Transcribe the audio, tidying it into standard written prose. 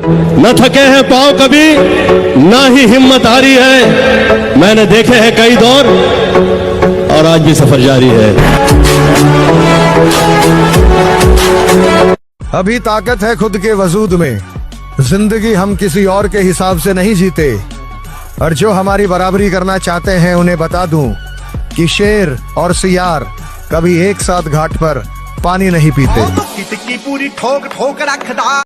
न थके हैं पांव कभी, ना ही हिम्मत हारी है। मैंने देखे हैं कई दौर और आज भी सफर जारी है। अभी ताकत है खुद के वजूद में, जिंदगी हम किसी और के हिसाब से नहीं जीते। और जो हमारी बराबरी करना चाहते हैं उन्हें बता दूं कि शेर और सियार कभी एक साथ घाट पर पानी नहीं पीते। पूरी ठोक ठोक रखदा।